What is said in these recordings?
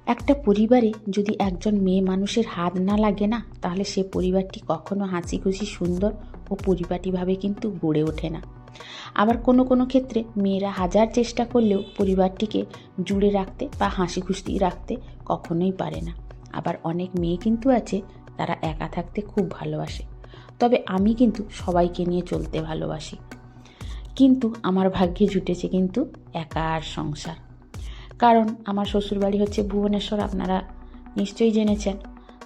একটা পরিবারে যদি একজন মেয়ে মানুষের হাত না লাগে না, তাহলে সে পরিবারটি কখনো হাসি খুশি সুন্দর ও পরিপাটিভাবে কিন্তু গড়ে ওঠে না। আবার কোনো কোনো ক্ষেত্রে মেয়েরা হাজার চেষ্টা করলেও পরিবারটিকে জুড়ে রাখতে বা হাসি খুশি রাখতে কখনোই পারে না। আবার অনেক মেয়ে কিন্তু আছে, তারা একা থাকতে খুব ভালোবাসে। তবে আমি কিন্তু সবাইকে নিয়ে চলতে ভালোবাসি, কিন্তু আমার ভাগ্যে জুটেছে কিন্তু একার সংসার। কারণ আমার শ্বশুরবাড়ি হচ্ছে ভুবনেশ্বর, আপনারা নিশ্চয়ই জেনেছেন।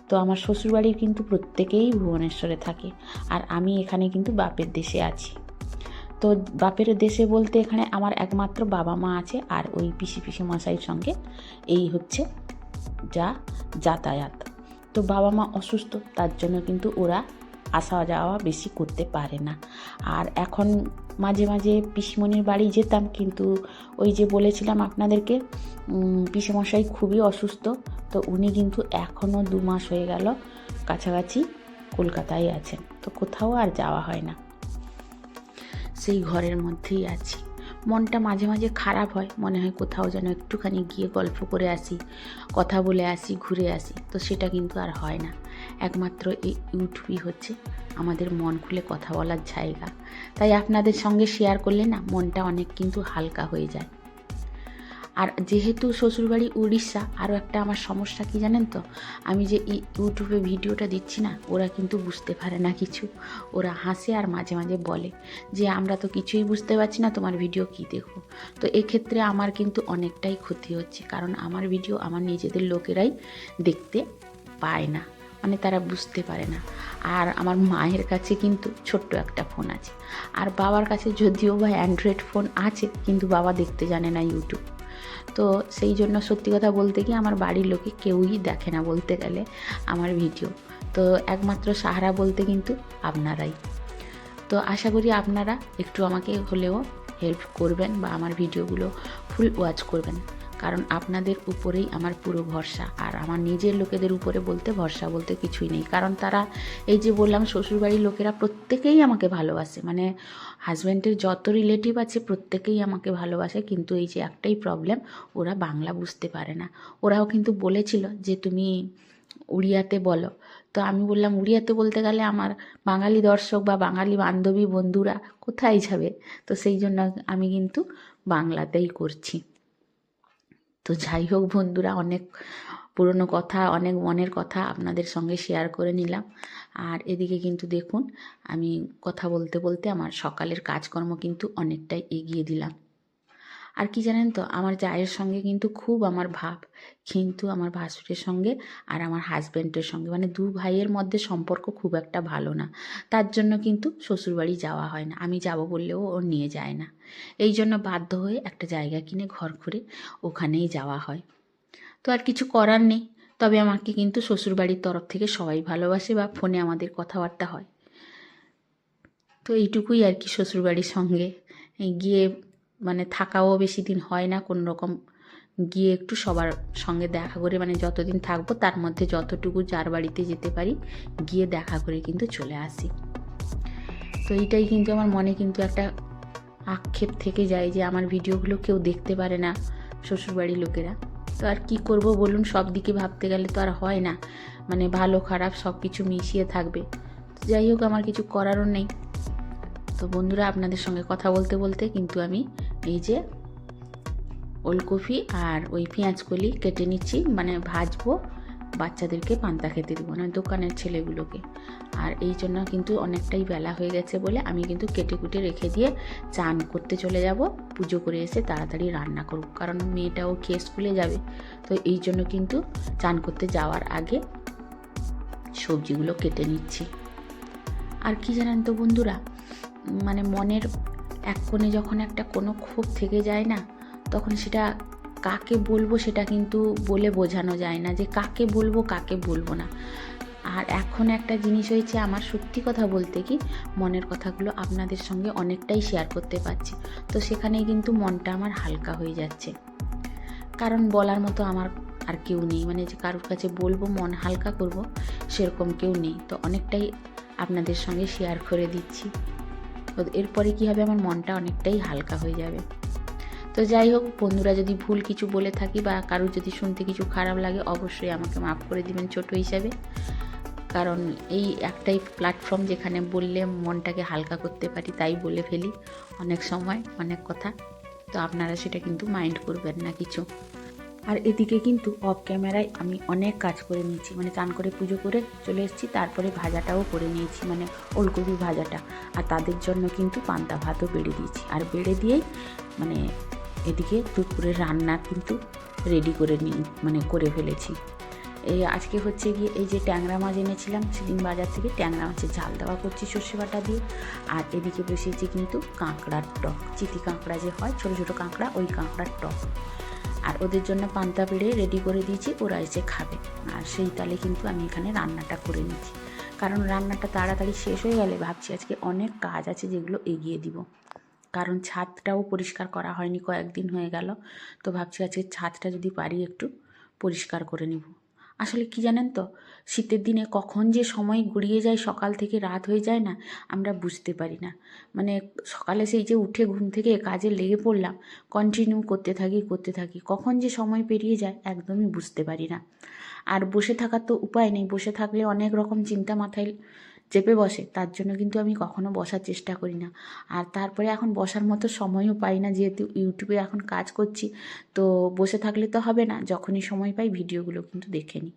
তো আমার শ্বশুরবাড়ির কিন্তু প্রত্যেকেই ভুবনেশ্বরে থাকে, আর আমি এখানে কিন্তু বাপের দেশে আছি। তো বাপের দেশে বলতে এখানে আমার একমাত্র বাবা মা আছে, আর ওই পিসি মশাইয়ের সঙ্গে এই হচ্ছে যা যাতায়াত। তো বাবা মা অসুস্থ, তার জন্য কিন্তু ওরা আসা যাওয়া বেশি করতে পারে না। আর এখন মাঝে মাঝে পিসিমণির বাড়ি যেতাম, কিন্তু ওই যে বলেছিলাম আপনাদেরকে পিসেমশাই খুবই অসুস্থ। তো উনি কিন্তু এখনও 2 মাস হয়ে গেল কাছাকাছি কলকাতায় আছেন, তো কোথাও আর যাওয়া হয় না, সেই ঘরের মধ্যেই আছি। মনটা মাঝে মাঝে খারাপ হয়, মনে হয় কোথাও যেন একটুখানি গিয়ে গল্প করে আসি, কথা বলে আসি, ঘুরে আসি। তো সেটা কিন্তু আর হয় না। একমাত্র এই ইউটিউবই হচ্ছে আমাদের মন খুলে কথা বলার জায়গা। তাই আপনাদের সঙ্গে শেয়ার করলে না মনটা অনেক কিন্তু হালকা হয়ে যায়। আর যেহেতু শ্বশুরবাড়ি উড়িষ্যা, আরও একটা আমার সমস্যা কি জানেন তো, আমি যে ইউটিউবে ভিডিওটা দিচ্ছি না, ওরা কিন্তু বুঝতে পারে না কিছু। ওরা হাসে আর মাঝে মাঝে বলে যে আমরা তো কিছুই বুঝতে পারছি না, তোমার ভিডিও কি দেখো। তো এক্ষেত্রে আমার কিন্তু অনেকটাই ক্ষতি হচ্ছে, কারণ আমার ভিডিও আমার নিজেদের লোকেরাই দেখতে পায় না, মানে তারা বুঝতে পারে না। আর আমার মায়ের কাছে কিন্তু ছোট্ট একটা ফোন আছে, আর বাবার কাছে যদিও বা অ্যান্ড্রয়েড ফোন আছে, কিন্তু বাবা দেখতে জানে না ইউটিউব। তো সেই জন্য সত্যি কথা বলতে কি আমার বাড়ির লোকে কেউই দেখে না বলতে গেলে আমার ভিডিও। তো একমাত্র সাহারা বলতে কিন্তু আপনারাই। তো আশা করি আপনারা একটু আমাকে হলেও হেল্প করবেন বা আমার ভিডিওগুলো ফুল ওয়াচ করবেন, কারণ আপনাদের উপরেই আমার পুরো ভরসা। আর আমার নিজের লোকেদের উপরে বলতে ভরসা বলতে কিছুই নেই, কারণ তারা এই যে বললাম শ্বশুরবাড়ির লোকেরা প্রত্যেকেই আমাকে ভালোবাসে, মানে হাজব্যান্ডের যত রিলেটিভ আছে প্রত্যেকেই আমাকে ভালোবাসে। কিন্তু এই যে একটাই প্রবলেম, ওরা বাংলা বুঝতে পারে না। ওরাও কিন্তু বলেছিল যে তুমি উড়িয়াতে বলো। তো আমি বললাম উড়িয়াতে বলতে গেলে আমার বাঙালি দর্শক বা বাঙালি বান্ধবী বন্ধুরা কোথায় যাবে। তো সেই জন্য আমি কিন্তু বাংলাতেই করছি। তো যাই হোক বন্ধুরা, অনেক পুরনো কথা, অনেক মনের কথা আপনাদের সঙ্গে শেয়ার করে নিলাম। আর এদিকে কিন্তু দেখুন, আমি কথা বলতে বলতে আমার সকালের কাজকর্ম কিন্তু অনেকটাই এগিয়ে দিলাম। আর কি জানেন তো, আমার জায়ের সঙ্গে কিন্তু খুব আমার ভাব, কিন্তু আমার ভাসুরের সঙ্গে আর আমার হাজব্যান্ডের সঙ্গে, মানে 2 ভাইয়ের মধ্যে সম্পর্ক খুব একটা ভালো না। তার জন্য কিন্তু শ্বশুরবাড়ি যাওয়া হয় না, আমি যাব বললেও ও নিয়ে যায় না। এই জন্য বাধ্য হয়ে একটা জায়গা কিনে ঘর করে ওখানেই যাওয়া হয়। তো আর কিছু করার নেই। তবে আমাকে কিন্তু শ্বশুরবাড়ির তরফ থেকে সবাই ভালোবাসে বা ফোনে আমাদের কথাবার্তা হয়। তো এইটুকুই আর কি শ্বশুরবাড়ির সঙ্গে গিয়ে, মানে থাকাও বেশি দিন হয় না, কোনো রকম গিয়ে একটু সবার সঙ্গে দেখা করে, মানে যতদিন থাকবো তার মধ্যে যতটুকু যার বাড়িতে যেতে পারি গিয়ে দেখা করে কিন্তু চলে আসি। তো এইটাই কিন্তু আমার মনে কিন্তু একটা আক্ষেপ থেকে যায় যে আমার ভিডিওগুলো কেউ দেখতে পারে না শ্বশুরবাড়ির লোকেরা। তো আর কি করব বলুন, সব দিকে ভাবতে গেলে তো আর হয় না, মানে ভালো খারাপ সব কিছু মিশিয়ে থাকবে। যাই হোক, আমার কিছু করারও নেই। তো বন্ধুরা, আপনাদের সঙ্গে কথা বলতে বলতে কিন্তু আমি এই যে ওলকপি আর ওই পেঁয়াজকলি কেটে নিচ্ছি, মানে ভাজবো, বাচ্চাদেরকে পান্তা খেতে দেবো না, দোকানের ছেলেগুলোকে। আর এই জন্য কিন্তু অনেকটাই বেলা হয়ে গেছে বলে আমি কিন্তু কেটে কুটে রেখে দিয়ে চান করতে চলে যাব। পুজো করে এসে তাড়াতাড়ি রান্না করব, কারণ মেয়েটাও খেয়ে স্কুলে যাবে। তো এই জন্য কিন্তু চান করতে যাওয়ার আগে সবজিগুলো কেটে নিচ্ছি। আর কি জানেন তো বন্ধুরা, মানে মনের এক কোণে যখন একটা কোনো ক্ষোভ থেকে যায় না, তখন সেটা কাকে বলবো সেটা কিন্তু বলে বোঝানো যায় না, যে কাকে বলবো কাকে বলবো না। আর এখন একটা জিনিস হয়েছে, আমার সত্যি কথা বলতে কি মনের কথাগুলো আপনাদের সঙ্গে অনেকটাই শেয়ার করতে পারছি। তো সেখানেই কিন্তু মনটা আমার হালকা হয়ে যাচ্ছে, কারণ বলার মতো আমার আর কেউ নেই, মানে যে কারোর কাছে বলবো মন হালকা করব সেরকম কেউ নেই। তো অনেকটাই আপনাদের সঙ্গে শেয়ার করে দিচ্ছি। তো এরপরে কী হবে, আমার মনটা অনেকটাই হালকা হয়ে যাবে। তো যাই হোক বন্ধুরা, যদি ভুল কিছু বলে থাকি বা কারোর যদি শুনতে কিছু খারাপ লাগে অবশ্যই আমাকে মাফ করে দিবেন ছোট হিসাবে, কারণ এই একটাই প্ল্যাটফর্ম যেখানে বললে মনটাকে হালকা করতে পারি, তাই বলে ফেলি অনেক সময় অনেক কথা। তো আপনারা সেটা কিন্তু মাইন্ড করবেন না কিছু। আর এদিকে কিন্তু অফ ক্যামেরায় আমি অনেক কাজ করে নিয়েছি, মানে চান করে পুজো করে চলে এসেছি, তারপরে ভাজাটাও করে নিয়েছি, মানে ওলকপি ভাজাটা। আর তাদের জন্য কিন্তু পান্তা ভাতও বেড়ে দিয়েছি, আর বেড়ে দিয়েই মানে এদিকে দুপুরের রান্না কিন্তু রেডি করে করে ফেলেছি। এই আজকে হচ্ছে গিয়ে এই যে ট্যাংরা মাছ এনেছিলাম সেদিন বাজার থেকে, ট্যাংরা মাছের ঝাল দেওয়া করছি সর্ষে বাটা দিয়ে। আর এদিকে বসিয়েছি কিন্তু কাঁকড়ার টক, চিতি কাঁকড়া যে হয় ছোটো ছোটো কাঁকড়া, ওই কাঁকড়ার টক। আর ওদের জন্য পান্তা পেড়ে রেডি করে দিয়েছি, ওরা এসে খাবে। আর সেই তালে কিন্তু আমি এখানে রান্নাটা করে নিচ্ছি, কারণ রান্নাটা তাড়াতাড়ি শেষ হয়ে গেলে ভাবছি আজকে অনেক কাজ আছে যেগুলো এগিয়ে দিব। কারণ ছাদটাও পরিষ্কার করা হয়নি, কয়েকদিন হয়ে গেল। তো ভাবছি আজকে ছাদটা যদি পারি একটু পরিষ্কার করে নিব। আসলে কি জানেন তো, শীতের দিনে কখন যে সময় গড়িয়ে যায়, সকাল থেকে রাত হয়ে যায় না, আমরা বুঝতে পারি না। মানে সকালে সেই যে উঠে ঘুম থেকে কাজে লেগে পড়লাম, কন্টিনিউ করতে থাকি, কখন যে সময় পেরিয়ে যায় একদমই বুঝতে পারি না। আর বসে থাকার তো উপায় নেই, বসে থাকলে অনেক রকম চিন্তা মাথায় চেপে বসে, তার জন্য কিন্তু আমি কখনো বসার চেষ্টা করি না। আর তারপরে এখন বসার মতো সময়ও পাই না, যেহেতু ইউটিউবে এখন কাজ করছি, তো বসে থাকলে তো হবে না, যখনই সময় পাই ভিডিওগুলো কিন্তু দেখে নিই।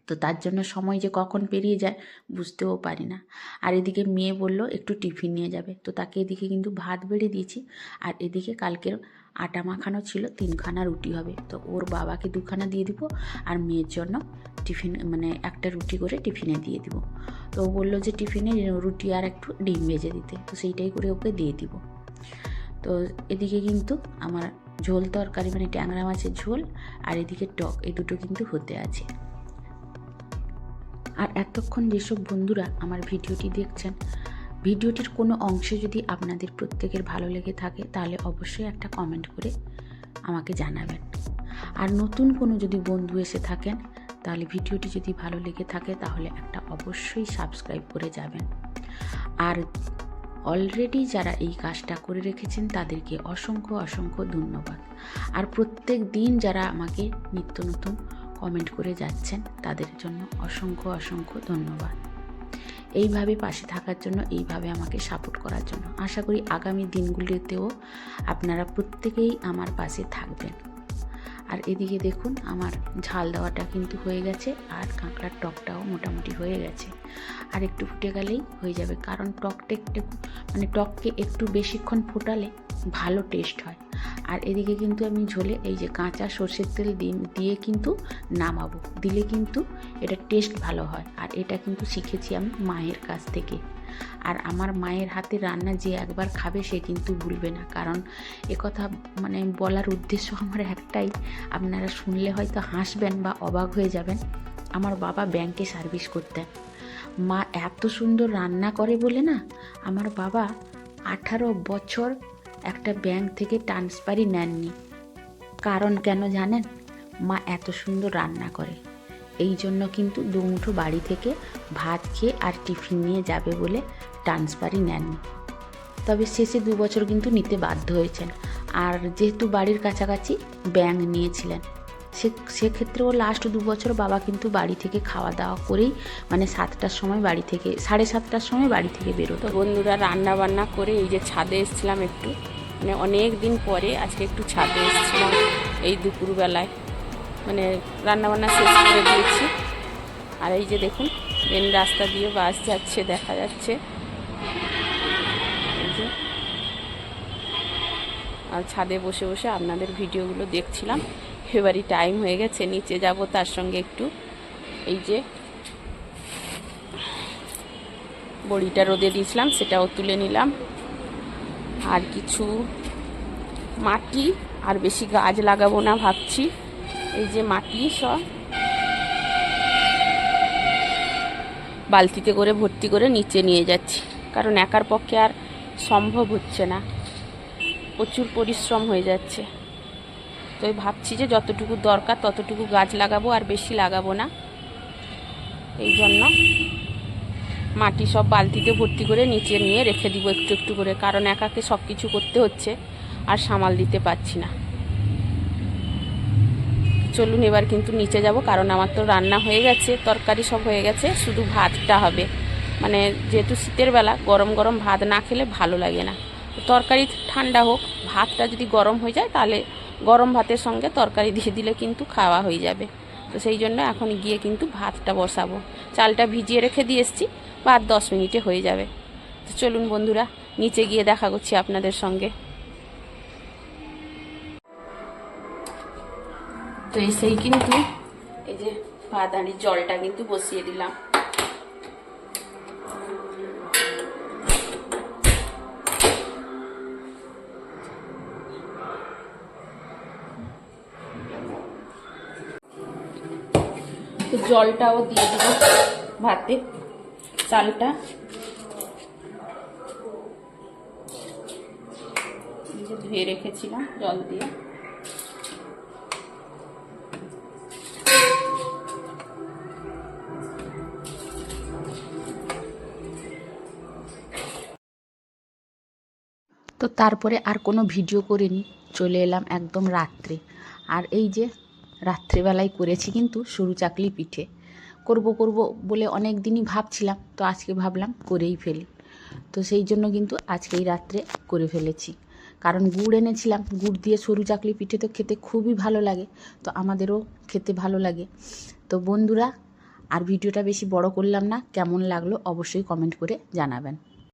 তো তার জন্য সময় যে কখন পেরিয়ে যায় বুঝতেও পারি না। আর এদিকে মেয়ে বলল একটু টিফিন নিয়ে যাবে, তো তাকে এদিকে কিন্তু ভাত বেড়ে দিয়েছি। আর এদিকে কালকের আটা মাখানো ছিল, 3খানা রুটি হবে, তো ওর বাবাকে 2খানা দিয়ে দিব, আর মেয়ের জন্য টিফিন একটা রুটি করে টিফিনে দিয়ে দিব। তো ও বললো যে টিফিনে রুটি আর একটু ডিম ভেজে দিতে, তো সেইটাই করে ওকে দিয়ে দিব। তো এদিকে কিন্তু আমার ঝোল তরকারি, ট্যাংরা মাছের ঝোল আর এদিকে টক, এই দুটো কিন্তু হতে আছে। আর এতক্ষণ যেসব বন্ধুরা আমার ভিডিওটি দেখছেন, ভিডিওটির কোনো অংশে যদি আপনাদের প্রত্যেকের ভালো লেগে থাকে তাহলে অবশ্যই একটা কমেন্ট করে আমাকে জানাবেন। আর নতুন কোনো যদি বন্ধু এসে থাকেন তাহলে ভিডিওটি যদি ভালো লেগে থাকে তাহলে একটা অবশ্যই সাবস্ক্রাইব করে যাবেন। আর অলরেডি যারা এই কাজটা করে রেখেছেন তাদেরকে অসংখ্য অসংখ্য ধন্যবাদ। আর প্রত্যেক দিন যারা আমাকে নিত্য নতুন কমেন্ট করে যাচ্ছেন তাদের জন্য অসংখ্য অসংখ্য ধন্যবাদ। এইভাবে পাশে থাকার জন্য, এইভাবে আমাকে সাপোর্ট করার জন্য। আশা করি আগামী দিনগুলিতেও আপনারা প্রত্যেকেই আমার পাশে থাকবেন। আর এদিকে দেখুন আমার ঝাল দেওয়াটা কিন্তু হয়ে গেছে, আর কাঁকড়ার টকটাও মোটামুটি হয়ে গেছে। আর একটু ফুটে গেলেই হয়ে যাবে, কারণ টককে একটু বেশিক্ষণ ফোটালে ভালো টেস্ট হয়। আর এদিকে কিন্তু আমি ঝোলে এই যে কাঁচা সর্ষের তেল দিয়ে কিন্তু নামাবো, দিলে কিন্তু এটা টেস্ট ভালো হয়। আর এটা কিন্তু শিখেছি আমি মায়ের কাছ থেকে। আর আমার মায়ের হাতে রান্না যে একবার খাবে সে কিন্তু ভুলবে না, কারণ একথা বলার উদ্দেশ্য আমার একটাই, আপনারা শুনলে হয়তো হাসবেন বা অবাক হয়ে যাবেন। আমার বাবা ব্যাংকে সার্ভিস করতেন, মা এত সুন্দর রান্না করে বলে না, আমার বাবা 18 বছর একটা ব্যাংক থেকে ট্রান্সফারই নেননি। কারণ কেন জানেন? মা এত সুন্দর রান্না করে, এই জন্য কিন্তু দুমুঠো বাড়ি থেকে ভাত খেয়ে আর টিফিন নিয়ে যাবে বলে ট্রান্সফারই নেননি। তবে শেষে 2 বছর কিন্তু নিতে বাধ্য হয়েছেন। আর যেহেতু বাড়ির কাছাকাছি ব্যাংক নিয়েছিলেন, সেক্ষেত্রেও লাস্ট 2 বছর বাবা কিন্তু বাড়ি থেকে খাওয়া দাওয়া করেই 7টার সময় বাড়ি থেকে 7:30টার সময় বাড়ি থেকে বেরোতো। বন্ধুরা রান্না বান্না করে এই যে ছাদে এসেছিলাম একটু, অনেক দিন পরে আজকে একটু ছাদে এসেছিলাম এই দুপুরবেলায়, রান্নাবান্না শেষ করে দিয়েছি। আর এই যে দেখুন মেন রাস্তা দিয়ে বাস যাচ্ছে, দেখা যাচ্ছে এই যে। আর ছাদে বসে বসে আপনাদের ভিডিওগুলো দেখছিলাম। এবারই টাইম হয়ে গেছে, নিচে যাব, তার সঙ্গে একটু এই যে বড়িটা রোদে দিয়েছিলাম সেটাও তুলে নিলাম। আর কিছু মাটি, আর বেশি গাছ লাগাবো না ভাবছি। এই যে মাটি সব বালতিতে করে ভর্তি করে নিচে নিয়ে যাচ্ছি, কারণ একার পক্ষে আর সম্ভব হচ্ছে না, প্রচুর পরিশ্রম হয়ে যাচ্ছে। তো ভাবছি যে যতটুকু দরকার ততটুকু গাছ লাগাবো, আর বেশি লাগাবো না। এই জন্য মাটি সব বালতিতে ভর্তি করে নিচে নিয়ে রেখে দিব একটু একটু করে, কারণ একাকে সব কিছু করতে হচ্ছে। আর সামাল দিতে পারছি না। চলুন এবার কিন্তু নিচে যাব, কারণ আমার তো রান্না হয়ে গেছে, তরকারি সব হয়ে গেছে, শুধু ভাতটা হবে। মানে যেহেতু শীতের বেলা গরম গরম ভাত না খেলে ভালো লাগে না। তরকারি ঠান্ডা হোক, ভাতটা যদি গরম হয়ে যায় তাহলে গরম ভাতের সঙ্গে তরকারি দিয়ে দিলে কিন্তু খাওয়া হয়ে যাবে। তো সেই জন্য এখন গিয়ে কিন্তু ভাতটা বসাবো। চালটা ভিজিয়ে রেখে দিয়ে এসেছি, ভাত 10 মিনিটে হয়ে যাবে। তো চলুন বন্ধুরা, নিচে গিয়ে দেখা করছি আপনাদের সঙ্গে। তো এসেই কিন্তু এই যে ভাত হাঁড়ির জলটা কিন্তু বসিয়ে দিলাম। তো জলটাও দিয়ে দিব ভাতে, চালটা ধুয়ে রেখেছিলাম জল দিয়ে। তো তারপরে আর কোনো ভিডিও করিনি, চলে এলাম একদম রাত্রে। আর এই যে রাত্রেবেলায় করেছি কিন্তু সরু চাকলি পিঠে। করব বলে অনেক দিনই ভাবছিলাম, তো আজকে ভাবলাম করেই ফেলি। তো সেই জন্য কিন্তু আজকেই রাত্রে করে ফেলেছি। কারণ গুড় এনেছিলাম, গুড় দিয়ে সরু চাকলি পিঠে তো খেতে খুবই ভালো লাগে, তো আমাদেরও খেতে ভালো লাগে। তো বন্ধুরা, আর ভিডিওটা বেশি বড় করলাম না, কেমন লাগলো অবশ্যই কমেন্ট করে জানাবেন।